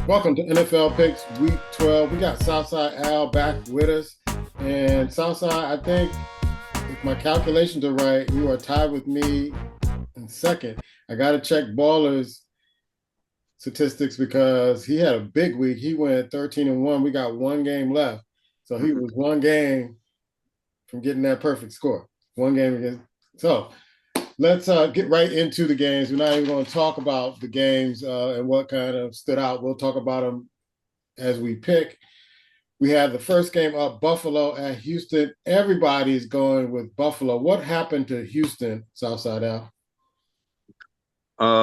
Welcome to NFL Picks Week 12. We got Southside Al back with us. And Southside, I think if my calculations are right, you are tied with me in second. I got to check Baller's statistics because he had a big week. He went 13-1. We got one game left. So he was one game from getting that perfect score. One game against. So let's get right into the games. We're not even going to talk about the games and what kind of stood out. We'll talk about them as we pick. We have the first game up, Buffalo at Houston. Everybody's going with Buffalo. What happened to Houston, Southside Al?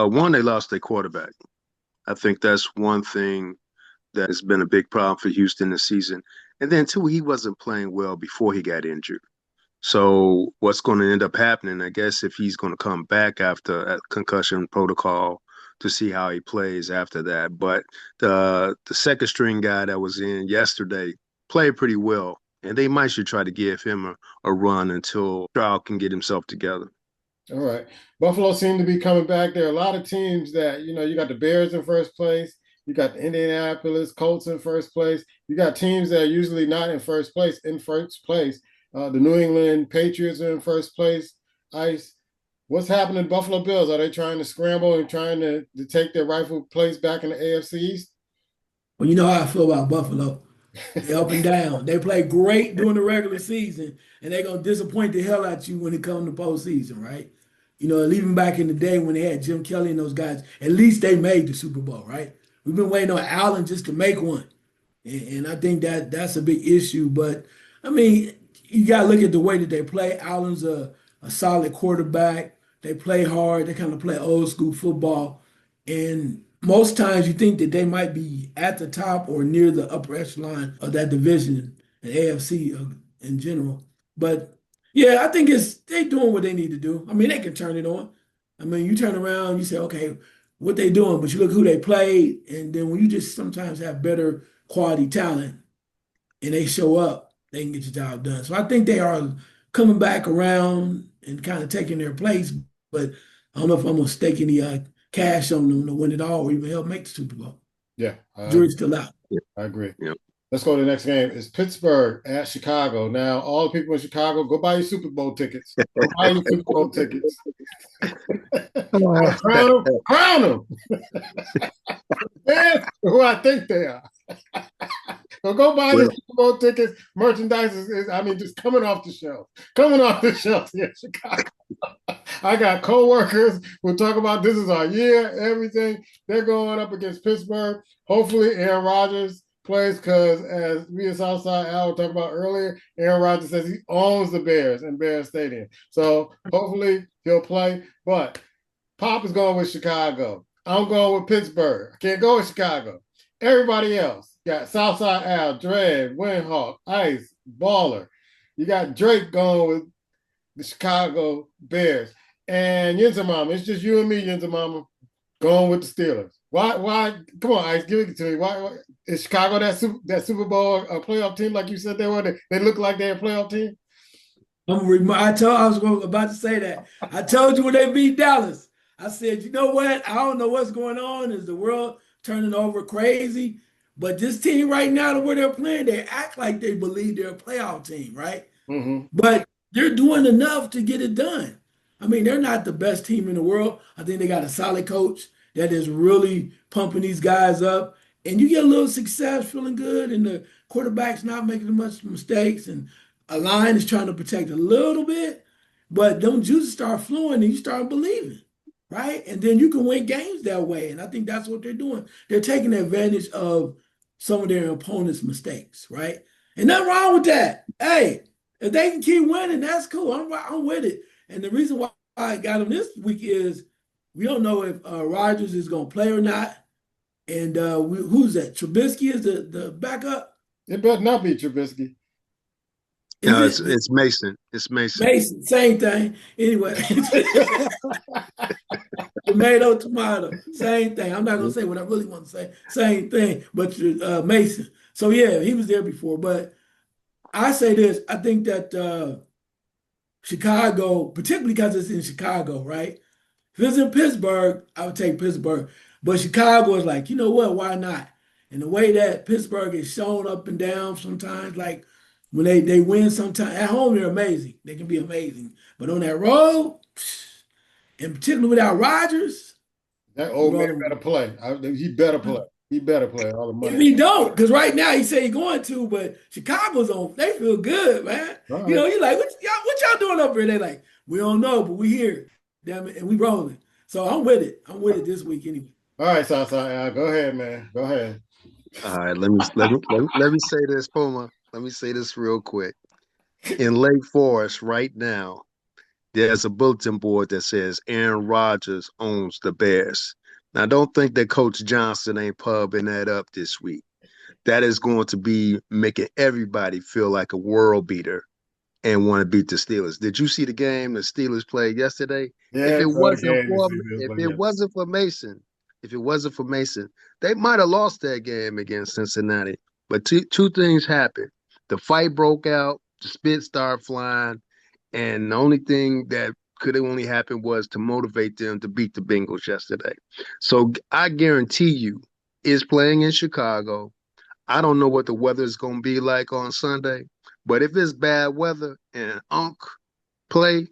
One, they lost their quarterback. I think that's one thing that has been a big problem for Houston this season. And then two, he wasn't playing well before he got injured. So what's going to end up happening, I guess, if he's going to come back after a concussion protocol to see how he plays after that. But the second string guy that was in yesterday played pretty well, and they might should try to give him a run until Stroud can get himself together. All right. Buffalo seemed to be coming back. There are a lot of teams that, you got the Bears in first place. You got the Indianapolis Colts in first place. You got teams that are usually not in first place. The New England Patriots are in first place. Ice. What's happening to Buffalo Bills? Are they trying to scramble and trying to take their rightful place back in the AFC East? Well, you know how I feel about Buffalo. They up and down. They play great during the regular season, and they're gonna disappoint the hell out you when it comes to postseason, right? Even back in the day when they had Jim Kelly and those guys, at least they made the Super Bowl, right? We've been waiting on Allen just to make one, and I think that's a big issue. But I mean, you got to look at the way that they play. Allen's a solid quarterback. They play hard. They kind of play old school football, and most times you think that they might be at the top or near the upper echelon of that division, the AFC in general. But yeah, I think they doing what they need to do. I mean, they can turn it on. I mean, you turn around, you say, okay, what they doing, but you look who they played, and then when you just sometimes have better quality talent and they show up, they can get your job done. So I think they are coming back around and kind of taking their place. But I don't know if I'm gonna stake any cash on them to win it all or even help make the Super Bowl. Yeah. Jury's still out. I agree. Yep. Let's go to the next game. It's Pittsburgh at Chicago. Now, all the people in Chicago, go buy your Super Bowl tickets. Go buy your Super Bowl tickets. Crown them. Crown them. That's who I think they are. So go buy your Super Bowl tickets. Merchandise is just coming off the shelf. Coming off the shelf here in Chicago. I got co-workers who talk about this is our year, everything. They're going up against Pittsburgh. Hopefully, Aaron Rodgers plays because, as we at Southside Al were talking about earlier, Aaron Rodgers says he owns the Bears in Bears Stadium. So hopefully he'll play. But Pop is going with Chicago. I'm going with Pittsburgh. I can't go with Chicago. Everybody else got Southside Al, Dread, Windhawk, Ice, Baller. You got Drake going with the Chicago Bears. And Yinza Mama, it's just you and me, Yinza Mama, going with the Steelers. Why? Come on, Ice, give it to me. Why is Chicago that Super Bowl a playoff team like you said they were? They look like they're a playoff team. I was about to say that. I told you when they beat Dallas. I said, you know what? I don't know what's going on. Is the world turning over crazy? But this team right now, the way they're playing, they act like they believe they're a playoff team, right? Mm-hmm. But they're doing enough to get it done. I mean, they're not the best team in the world. I think they got a solid coach that is really pumping these guys up. And you get a little success, feeling good, and the quarterback's not making much mistakes, and a line is trying to protect a little bit, but them juices start flowing and you start believing, right? And then you can win games that way. And I think that's what they're doing. They're taking advantage of some of their opponents' mistakes, right? And nothing wrong with that. Hey, if they can keep winning, that's cool. I'm with it. And the reason why I got them this week is we don't know if Rodgers is going to play or not. And who's that? Trubisky is the backup? It better not be Trubisky. No, it's Mason. It's Mason. Mason, same thing. Anyway. Tomato, same thing. I'm not going to say what I really want to say. Same thing, but Mason. So, yeah, he was there before. But I say this. I think that Chicago, particularly because it's in Chicago, right? If it's in Pittsburgh, I would take Pittsburgh. But Chicago is like, you know what? Why not? And the way that Pittsburgh is shown up and down sometimes, like when they win sometimes at home, they're amazing. They can be amazing. But on that road, and particularly without Rodgers, That you old man roll better play. He better play. He better play all the if money. he don't, because right now he say he's going to, but Chicago's on. They feel good, man. All You know, right. you're like, what y'all doing up here? They like, we don't know, but we here, damn it, and we rolling. So I'm with it. I'm with it this week anyway. All right, Southside. Go ahead, man. Go ahead. All right, let me say this, Puma. Let me say this real quick. In Lake Forest right now, there's a bulletin board that says Aaron Rodgers owns the Bears. Now, don't think that Coach Johnson ain't pubbing that up this week. That is going to be making everybody feel like a world beater and want to beat the Steelers. Did you see the game the Steelers played yesterday? Yeah, so the game is If it wasn't for Mason, they might have lost that game against Cincinnati. But two things happened. The fight broke out, the spit started flying, and the only thing that could have only happened was to motivate them to beat the Bengals yesterday. So I guarantee you, is playing in Chicago. I don't know what the weather is going to be like on Sunday, but if it's bad weather and Unc play,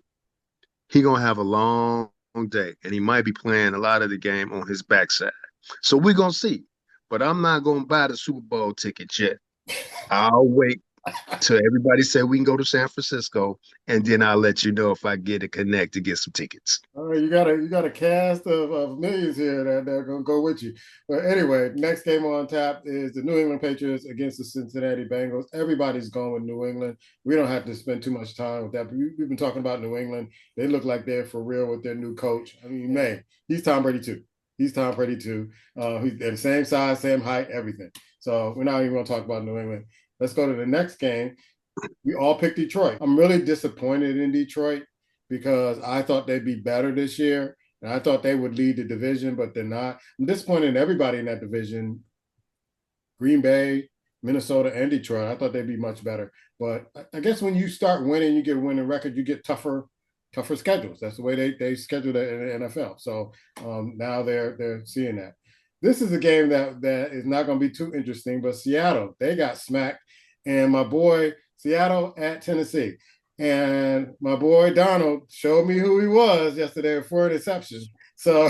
he going to have a long day, and he might be playing a lot of the game on his backside. So we're going to see. But I'm not going to buy the Super Bowl ticket yet. I'll wait till everybody say we can go to San Francisco, and then I'll let you know if I get a connect to get some tickets. All right, you got a cast of millions here that are gonna go with you. But anyway, next game on tap is the New England Patriots against the Cincinnati Bengals. Everybody's going with New England. We don't have to spend too much time with that. But we've been talking about New England. They look like they're for real with their new coach. I mean, man, he's Tom Brady too. He's Tom Brady too. He's they're the same size, same height, everything. So we're not even gonna talk about New England. Let's go to the next game. We all picked Detroit. I'm really disappointed in Detroit because I thought they'd be better this year. And I thought they would lead the division, but they're not. I'm disappointed in everybody in that division. Green Bay, Minnesota, and Detroit. I thought they'd be much better. But I guess when you start winning, you get a winning record, you get tougher schedules. That's the way they schedule it in the NFL. So now they're seeing that. This is a game that is not going to be too interesting, but Seattle, they got smacked. And my boy, Seattle at Tennessee. And my boy Donald showed me who he was yesterday for an interception. So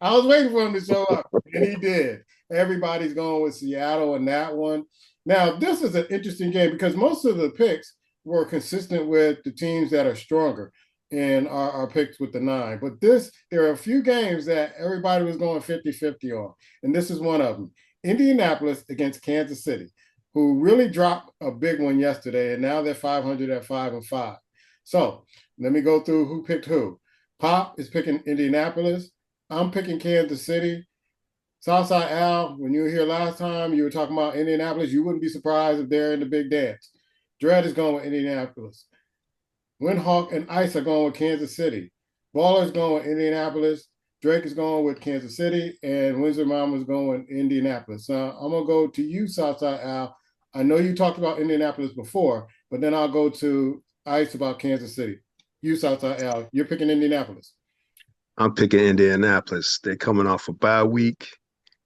I was waiting for him to show up, and he did. Everybody's going with Seattle in that one. Now, this is an interesting game because most of the picks were consistent with the teams that are stronger in our picks with the 9. But there are a few games that everybody was going 50-50 on, and this is one of them. Indianapolis against Kansas City, who really dropped a big one yesterday, and now they're 500 at 5-5. So let me go through who picked who. Pop is picking Indianapolis. I'm picking Kansas City. Southside Al, when you were here last time, you were talking about Indianapolis. You wouldn't be surprised if they're in the big dance. Dredd is going with Indianapolis. Windhawk and Ice are going with Kansas City. Baller's going with Indianapolis. Drake is going with Kansas City, and Windsor Mama is going with Indianapolis. So I'm going to go to you, Southside Al. I know you talked about Indianapolis before, but then I'll go to Ice about Kansas City. You, Southside Al, you're picking Indianapolis. I'm picking Indianapolis. They're coming off a bye week.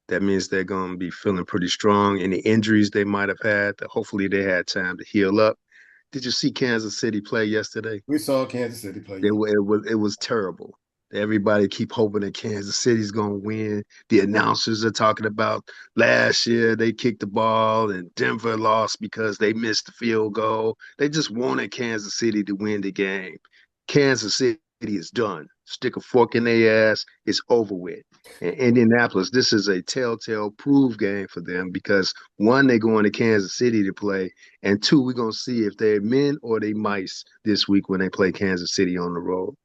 That means they're going to be feeling pretty strong. Any injuries they might have had, hopefully they had time to heal up. Did you see Kansas City play yesterday? We saw Kansas City play. It was terrible. Everybody keep hoping that Kansas City's going to win. The announcers are talking about last year they kicked the ball and Denver lost because they missed the field goal. They just wanted Kansas City to win the game. Kansas City is done. Stick a fork in their ass. It's over with. And Indianapolis, this is a telltale prove game for them because, one, they're going to Kansas City to play, and two, we're going to see if they're men or they mice this week when they play Kansas City on the road.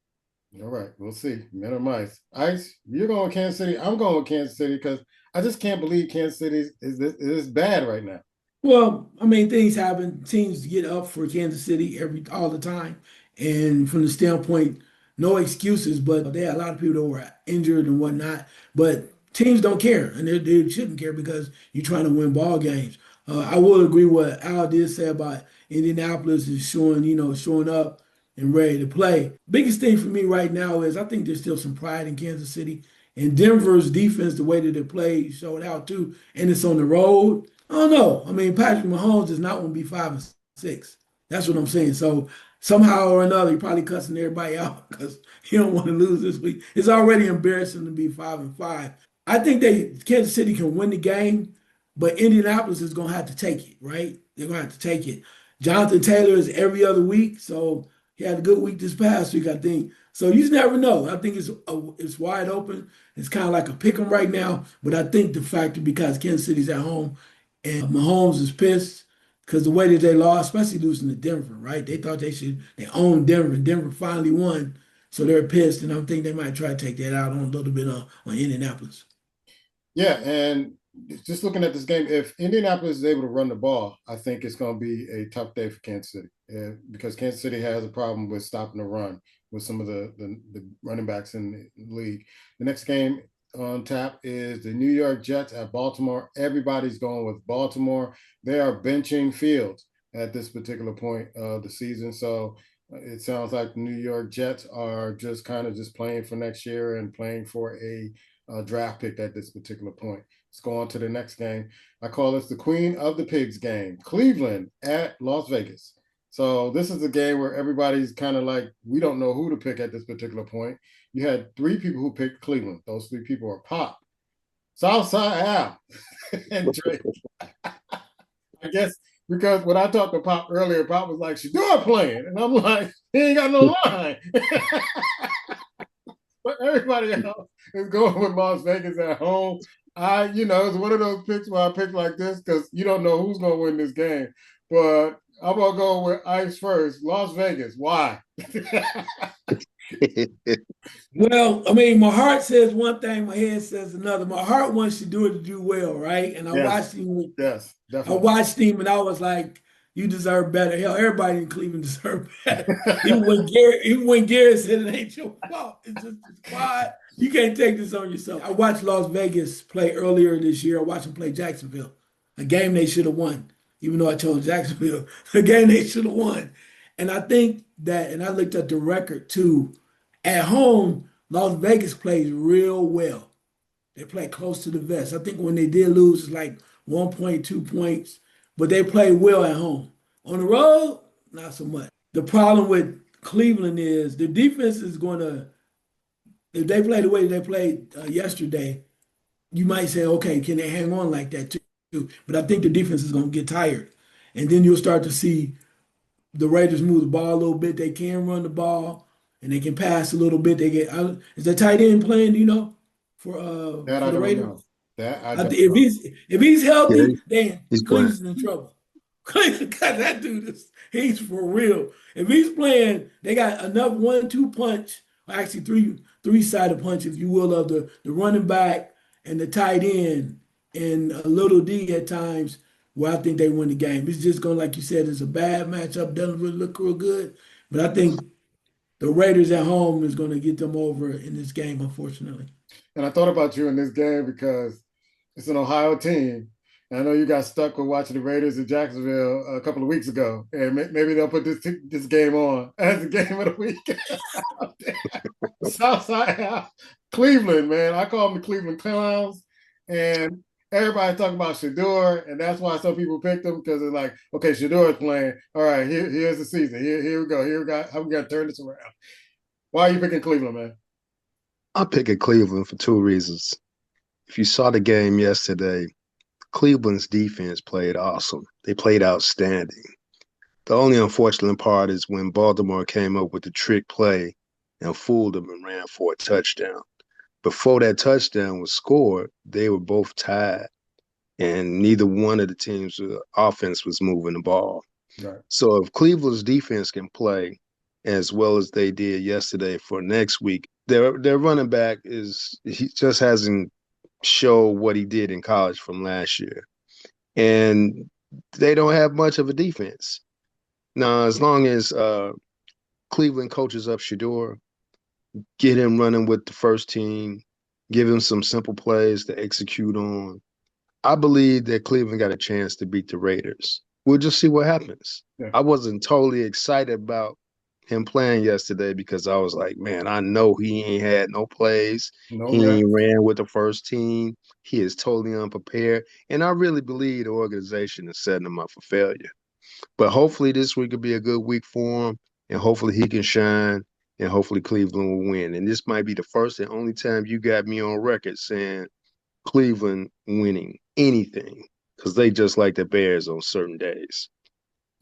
All right, we'll see. Men or mice. Ice, you're going with Kansas City. I'm going with Kansas City because I just can't believe Kansas City is this bad right now. Well, I mean, things happen. Teams get up for Kansas City all the time, and from the standpoint, no excuses. But there are a lot of people that were injured and whatnot. But teams don't care, and they shouldn't care because you're trying to win ball games. I will agree what Al did say about Indianapolis is showing up and ready to play. Biggest thing for me right now is I think there's still some pride in Kansas City, And Denver's defense, the way that they play, showed out too. And it's on the road. I don't know. I mean, Patrick Mahomes does not want to be 5-6. That's what I'm saying. So somehow or another, he probably cussing everybody out because he don't want to lose this week. It's already embarrassing to be 5-5. I think Kansas City can win the game, but Indianapolis is gonna have to take it, right? They're gonna have to take it. Jonathan Taylor is every other week, so he had a good week this past week, I think. So you just never know. I think it's wide open. It's kind of like a pick 'em right now, but I think the factor because Kansas City's at home and Mahomes is pissed because the way that they lost, especially losing to Denver, right? They thought they owned Denver, and Denver finally won, so they're pissed, and I think they might try to take that out on a little bit on Indianapolis. Yeah, and just looking at this game, if Indianapolis is able to run the ball, I think it's going to be a tough day for Kansas City because Kansas City has a problem with stopping the run with some of the running backs in the league. The next game on tap is the New York Jets at Baltimore. Everybody's going with Baltimore. They are benching Fields at this particular point of the season. So it sounds like the New York Jets are just kind of just playing for next year and playing for a draft pick at this particular point. Let's go on to the next game. I call this the Queen of the Pigs game. Cleveland at Las Vegas. So this is a game where everybody's kind of like, we don't know who to pick at this particular point. You had 3 people who picked Cleveland. Those 3 people are Pop, Southside Al, and Drake. I guess because when I talked to Pop earlier, Pop was like, Shedeur playing. And I'm like, he ain't got no line. But everybody else is going with Las Vegas at home. It's one of those picks where I pick like this because you don't know who's going to win this game. But I'm going to go with Ice first. Las Vegas. Why? Well, I mean, my heart says one thing, my head says another. My heart wants Shedeur to do well, right? And I watched him. Yes, definitely. I watched him, and I was like, "You deserve better." Hell, everybody in Cleveland deserves better. even when Garrett said it ain't your fault, it's just quiet. You can't take this on yourself. I watched Las Vegas play earlier this year. I watched them play Jacksonville, a game they should have won. Even though I chose Jacksonville, a game they should have won. And I think that, and I looked at the record too. At home, Las Vegas plays real well. They play close to the vest. I think when they did lose, it's like 1.2 points, but they play well at home. On the road, not so much. The problem with Cleveland is the defense is going to, if they play the way they played yesterday, you might say, okay, can they hang on like that too? But I think the defense is going to get tired. And then you'll start to see the Raiders move the ball a little bit. They can run the ball and they can pass a little bit. They get is the tight end playing, for the Raiders? If he's healthy, then Cleveland's in trouble. Cleveland got that dude. He's for real. If he's playing, they got enough 1-2 punch, or actually three-sided punch, if you will, of the running back and the tight end and a little D at times. Well, I think they win the game. It's just going, like you said, it's a bad matchup. Doesn't really look real good. But I think the Raiders at home is going to get them over in this game, unfortunately. And I thought about you in this game because it's an Ohio team. And I know you got stuck with watching the Raiders in Jacksonville a couple of weeks ago. And maybe they'll put this game on as the game of the week. Southside Cleveland, man. I call them the Cleveland Clowns. And everybody talking about Shedeur, and that's why some people picked him because it's like, okay, Shedeur is playing. All right, here's the season. Here we go. How we got to turn this around. Why are you picking Cleveland, man? I'm picking Cleveland for 2 reasons. If you saw the game yesterday, Cleveland's defense played awesome. They played outstanding. The only unfortunate part is when Baltimore came up with the trick play and fooled them and ran for a touchdown. Before that touchdown was scored, they were both tied, and neither one of the teams' offense was moving the ball. Right. So if Cleveland's defense can play as well as they did yesterday for next week, their running back he just hasn't showed what he did in college from last year, and they don't have much of a defense. Now, as long as Cleveland coaches up Shedeur, get him running with the first team, give him some simple plays to execute on, I believe that Cleveland got a chance to beat the Raiders. We'll just see what happens. Yeah. I wasn't totally excited about him playing yesterday because I was like, man, I know he ain't had no plays. No He rest. ain't ran with the first team. He is totally unprepared. And I really believe the organization is setting him up for failure. But hopefully this week will be a good week for him, and hopefully he can shine, and hopefully Cleveland will win. And this might be the first and only time you got me on record saying Cleveland winning anything because they just like the Bears on certain days.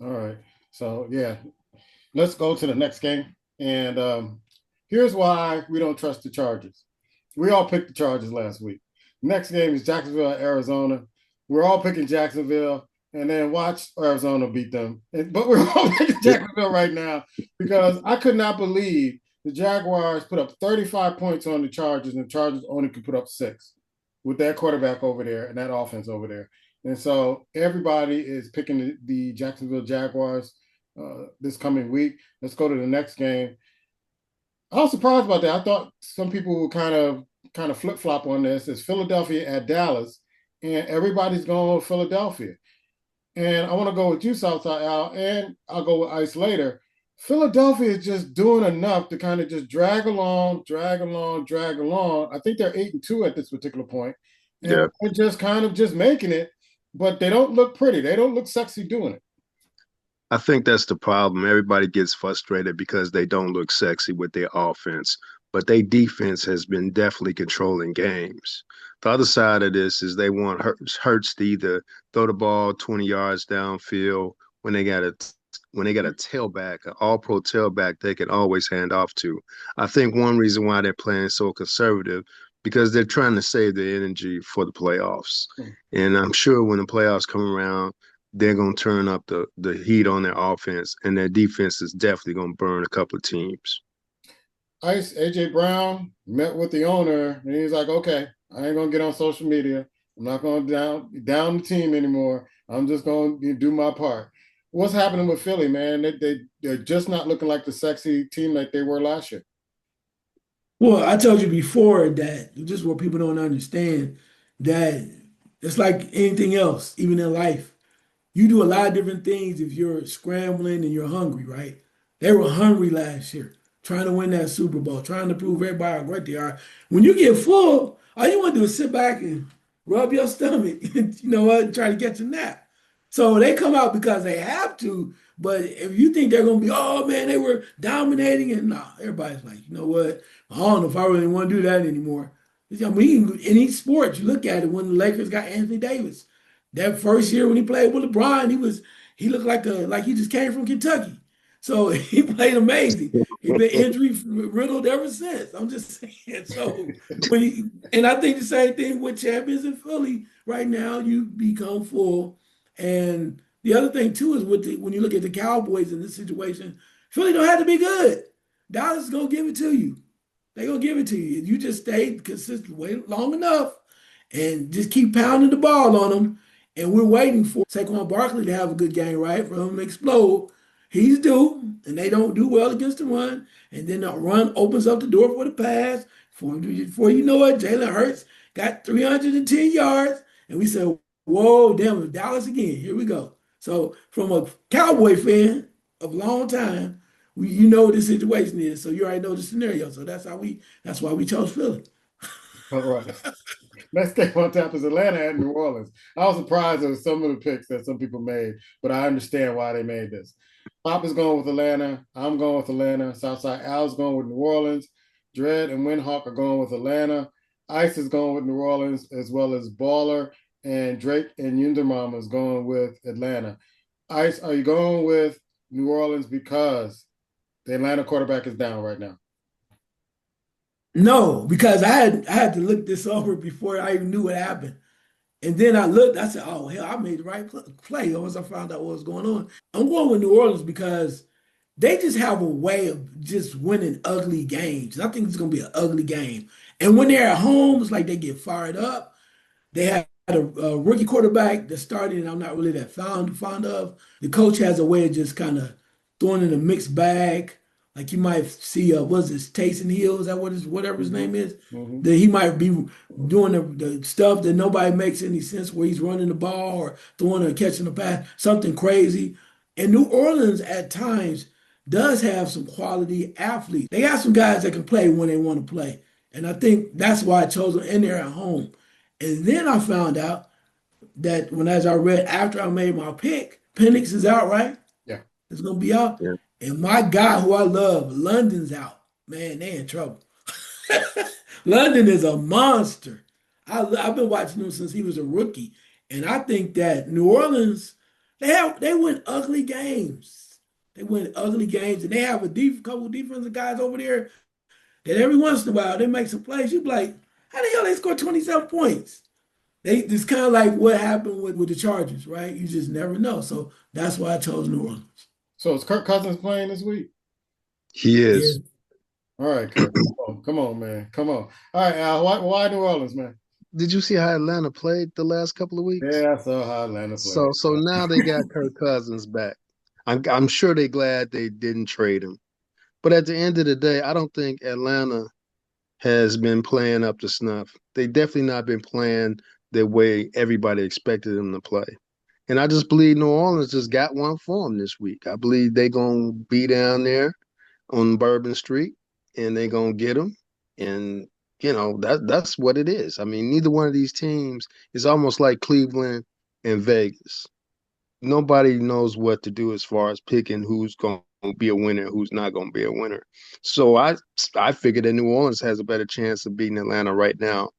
All right. So yeah, let's go to the next game. And here's why we don't trust the Chargers. We all picked the Chargers last week. Next game is Jacksonville, Arizona. We're all picking Jacksonville, and then watch Arizona beat them. But we're all picking Jacksonville right now because I could not believe the Jaguars put up 35 points on the Chargers, and the Chargers only could put up 6 with that quarterback over there and that offense over there. And so everybody is picking the Jacksonville Jaguars this coming week. Let's go to the next game. I was surprised about that. I thought some people would kind of flip flop on this. It's Philadelphia at Dallas, and everybody's going with Philadelphia. And I want to go with you, Southside Al, and I'll go with Ice later. Philadelphia is just doing enough to kind of just drag along. I think they're 8-2 at this particular point, and Yeah. they're just kind of just making it, but they don't look pretty. They don't look sexy doing it. I think that's the problem. Everybody gets frustrated because they don't look sexy with their offense, but their defense has been definitely controlling games. The other side of this is they want Hurts to either throw the ball 20 yards downfield when they got a tailback, an all-pro tailback they can always hand off to. I think one reason why they're playing so conservative because they're trying to save their energy for the playoffs. And I'm sure when the playoffs come around, they're going to turn up the heat on their offense, and their defense is definitely going to burn a couple of teams. Ice, AJ Brown met with the owner, and he's like, okay, I ain't going to get on social media. I'm not going to down the team anymore. I'm just going to do my part. What's happening with Philly, man? They're just not looking like the sexy team like they were last year. Well, I told you before that just what people don't understand that it's like anything else, even in life. You do a lot of different things if you're scrambling and you're hungry, right? They were hungry last year, trying to win that Super Bowl, trying to prove everybody how great they are. When you get full, all you want to do is sit back and rub your stomach, you know what, and try to get a nap. So they come out because they have to. But if you think they're gonna be, oh man, they were dominating, and nah, everybody's like, you know what? I don't know if I really want to do that anymore. I mean, in each sport, you look at it when the Lakers got Anthony Davis. That first year when he played with LeBron, he looked like he just came from Kentucky. So he played amazing. He's been injury riddled ever since. I'm just saying. So and I think the same thing with champions in Philly. Right now, you become full. And the other thing too is when you look at the Cowboys in this situation, Philly don't have to be good. Dallas is gonna give it to you. They're gonna give it to you. You just stay consistent, wait long enough, and just keep pounding the ball on them. And we're waiting for Saquon Barkley to have a good game, right? For him to explode. He's due, and they don't do well against the run. And then the run opens up the door for the pass. Before you know it, Jalen Hurts got 310 yards. And we said, whoa, damn, it's Dallas again. Here we go. So from a Cowboy fan of a long time, you know what the situation is. So you already know the scenario. So that's why we chose Philly. All right. Next game on tap is Atlanta at New Orleans. I was surprised at some of the picks that some people made, but I understand why they made this. Pop is going with Atlanta. I'm going with Atlanta. Southside Al's going with New Orleans. Dread and Windhawk are going with Atlanta. Ice is going with New Orleans, as well as Baller and Drake and Yundermama is going with Atlanta. Ice, are you going with New Orleans because the Atlanta quarterback is down right now? No, because I had to look this over before I even knew what happened. And then I looked, I said, oh, hell, I made the right play once I found out what was going on. I'm going with New Orleans because they just have a way of just winning ugly games. And I think it's going to be an ugly game. And when they're at home, it's like they get fired up. They had a rookie quarterback that started, and I'm not really that fond of. The coach has a way of just kind of throwing in a mixed bag. Like you might see, what's this, Taysom Hill? Is that whatever his name is? Mm-hmm. That he might be doing the stuff that nobody makes any sense, where he's running the ball or throwing or catching the pass, something crazy. And New Orleans at times does have some quality athletes. They got some guys that can play when they want to play. And I think that's why I chose them in there at home. And then I found out that as I read after I made my pick, Penix is out, right? Yeah. It's gonna be out. Yeah. And my guy who I love, London's out. Man, they in trouble. London is a monster. I've been watching him since he was a rookie. And I think that New Orleans, they win ugly games. They win ugly games, and they have a couple defensive guys over there that every once in a while they make some plays. You be like, how the hell they score 27 points? It's kind of like what happened with the Chargers, right? You just never know. So that's why I chose New Orleans. So is Kirk Cousins playing this week? He Yeah. is. All right, Kirk. Come on, man. Come on. All right, Al, why New Orleans, man? Did you see how Atlanta played the last couple of weeks? Yeah, I saw how Atlanta played. So now they got Kirk Cousins back. I'm sure they're glad they didn't trade him. But at the end of the day, I don't think Atlanta has been playing up to snuff. They definitely not been playing the way everybody expected them to play. And I just believe New Orleans just got one for them this week. I believe they're going to be down there on Bourbon Street, and they're going to get them. And, that's what it is. I mean, neither one of these teams is almost like Cleveland and Vegas. Nobody knows what to do as far as picking who's going to be a winner, who's not going to be a winner. So I figured that New Orleans has a better chance of beating Atlanta right now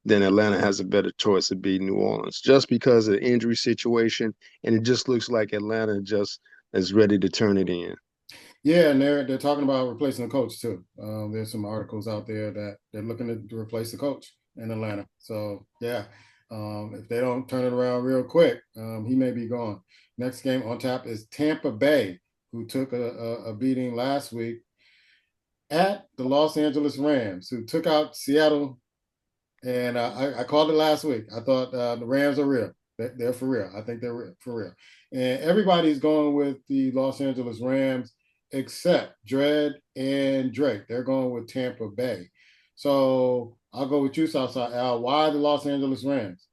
than Atlanta has a better choice of beating New Orleans, just because of the injury situation, and it just looks like Atlanta just is ready to turn it in. Yeah, and they're talking about replacing the coach too. There's some articles out there that they're looking to replace the coach in Atlanta. So yeah, if they don't turn it around real quick, he may be gone. Next game on tap is Tampa Bay, who took a beating last week at the Los Angeles Rams, who took out Seattle. And I called it last week. I thought the Rams are real. They're for real. I think they're for real. And everybody's going with the Los Angeles Rams except Dredd and Drake. They're going with Tampa Bay. So I'll go with you, Southside Al. Why the Los Angeles Rams?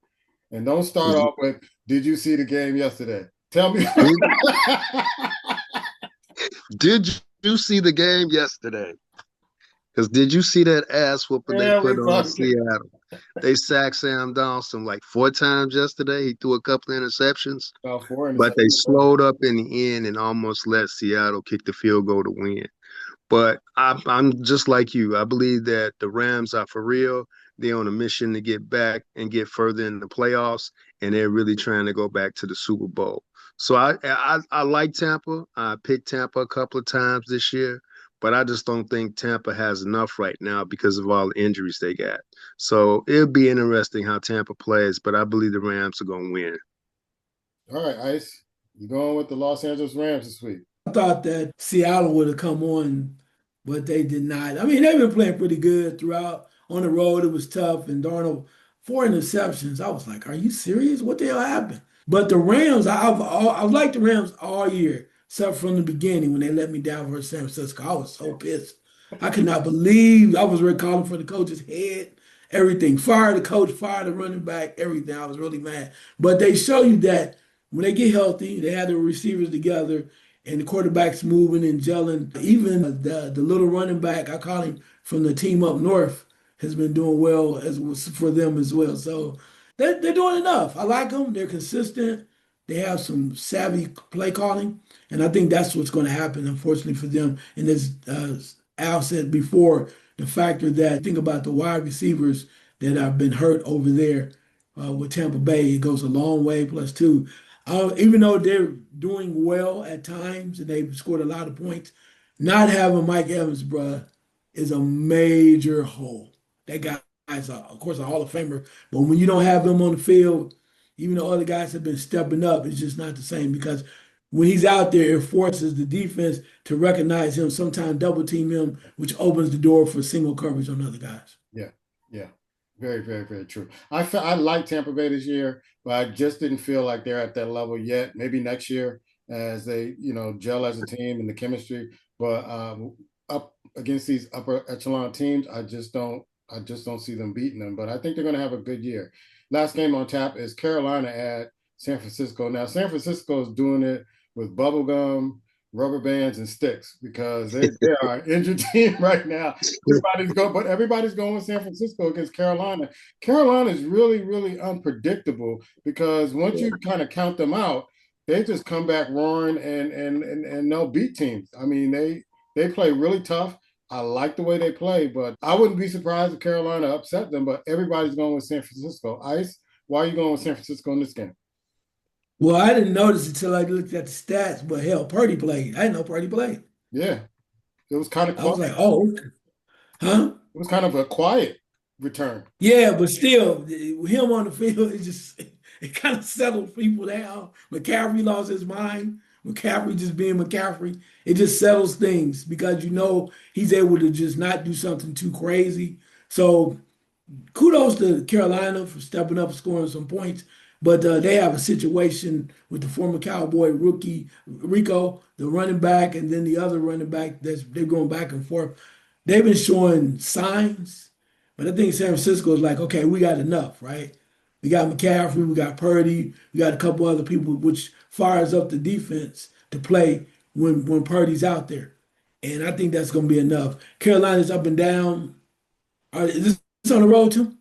And don't start off with, did you see the game yesterday? Tell me. Did you see the game yesterday? Because did you see that ass whooping they put on Seattle? They sacked Sam Donaldson like 4 times yesterday. He threw a couple of interceptions. But they slowed up in the end and almost let Seattle kick the field goal to win. But I'm just like you. I believe that the Rams are for real. They're on a mission to get back and get further in the playoffs, and they're really trying to go back to the Super Bowl. So I like Tampa. I picked Tampa a couple of times this year, but I just don't think Tampa has enough right now because of all the injuries they got. So it'll be interesting how Tampa plays, but I believe the Rams are going to win. All right, Ice. You're going with the Los Angeles Rams this week. I thought that Seattle would have come on, but they did not. I mean, they've been playing pretty good throughout. On the road, it was tough. And Darnold, 4 interceptions. I was like, are you serious? What the hell happened? But the Rams, I've liked the Rams all year, except from the beginning when they let me down versus San Francisco. I was so pissed. I could not believe I was calling for the coach's head. Everything. Fire the coach, fire the running back, everything. I was really mad. But they show you that when they get healthy, they have the receivers together and the quarterback's moving and gelling. Even the little running back, I call him from the team up north, has been doing well as for them as well. So they're doing enough. I like them. They're consistent. They have some savvy play calling, and I think that's what's going to happen, unfortunately, for them. And as Al said before, the factor that think about the wide receivers that have been hurt over there with Tampa Bay, it goes a long way. Plus, two, even though they're doing well at times and they've scored a lot of points, not having Mike Evans, bruh, is a major hole. That guy's, of course, a Hall of Famer, but when you don't have him on the field, even though other guys have been stepping up, it's just not the same because when he's out there, it forces the defense to recognize him, sometimes double team him, which opens the door for single coverage on other guys. Yeah. Very, very, very true. I like Tampa Bay this year, but I just didn't feel like they're at that level yet. Maybe next year as they, gel as a team and the chemistry. But up against these upper echelon teams, I just don't see them beating them. But I think they're going to have a good year. Last game on tap is Carolina at San Francisco. Now, San Francisco is doing it with bubblegum, rubber bands and sticks because they are an injured team right now. Everybody's going with San Francisco against Carolina. Carolina is really, really unpredictable because once you kind of count them out, they just come back roaring and they'll beat teams. I mean, they play really tough. I like the way they play, but I wouldn't be surprised if Carolina upset them, but everybody's going with San Francisco. Ice, why are you going with San Francisco in this game? Well, I didn't notice until I looked at the stats, but hell, Purdy played. I didn't know Purdy played. Yeah, it was kind of I was like, oh, huh? It was kind of a quiet return. Yeah, but still, him on the field, it kind of settled people down. McCaffrey lost his mind. McCaffrey just being McCaffrey, it just settles things because he's able to just not do something too crazy. So kudos to Carolina for stepping up and scoring some points. But they have a situation with the former Cowboy rookie Rico, the running back, and then the other running back they're going back and forth. They've been showing signs, but I think San Francisco is like, okay, we got enough, right? We got McCaffrey, we got Purdy, we got a couple other people, which fires up the defense to play when Purdy's out there. And I think that's going to be enough. Carolina's up and down. Is this on the road too?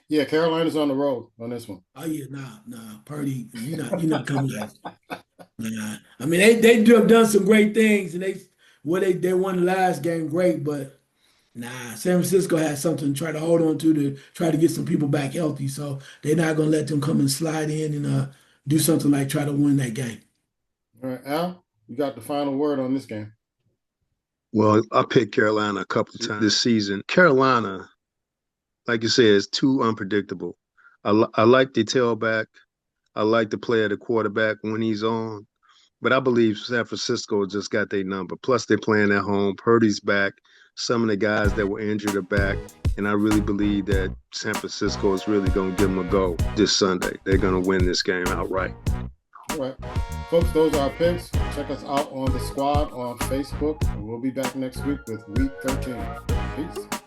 Yeah, Carolina's on the road on this one. Oh yeah, nah, Purdy, you're not coming back. Nah. I mean, they do have done some great things, and they won the last game great, but nah, San Francisco has something to try to hold on to try to get some people back healthy. So they're not gonna let them come and slide in and do something like try to win that game. All right, Al, you got the final word on this game. Well, I picked Carolina a couple of times this season. Carolina, like you said, is too unpredictable. I like the tailback. I like the play of the quarterback when he's on. But I believe San Francisco just got their number. Plus, they're playing at home. Purdy's back. Some of the guys that were injured are back. And I really believe that San Francisco is really going to give them a go this Sunday. They're going to win this game outright. All right. Folks, those are our picks. Check us out on The Squad on Facebook. And we'll be back next week with Week 13. Peace.